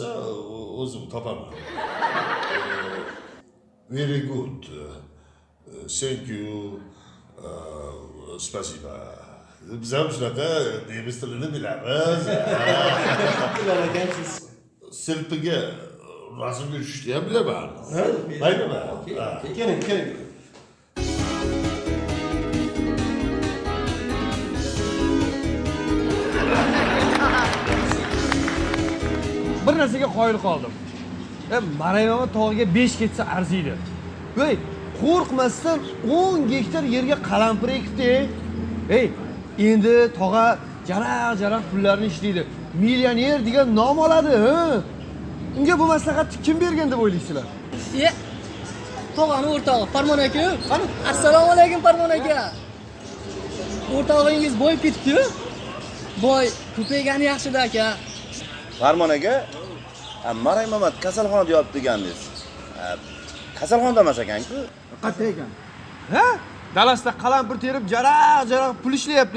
o'zim topaman. Very good. Thank you. Spasiba. Biz ham shunaqa nemis tilini bilamiz. Bilar ekansiz. Sirpiga rasmga tushishni ham bilaman. Maylimi? Keling. Bir narsaga qoyil qoldim. Maraymama tog'iga 5 ketsa arziydi. Voy, qo'rqmasdan 10 gektar yerga qalampir ekibdi. Ey, endi tog'a jaraq pullarni ishlaydi. Millioner degan nom oladi, ha? Unga bu maslahatni kim bergan deb o'ylaysizlar? Tog'ani o'rtog'i Farmon aka. Qani, assalomu alaykum Farmon aka. O'rtog'ingiz boyib ketibdi-ku. Boy, ko'paygani yaxshi-da aka. Farmon aka, Maray Mamat kasalxonada yotibdi deganingiz. Kasalxonada emas ekan-ku. Qayerda ekan? Ha? Dalasda qalampir terib jaraq pul ishlayapti.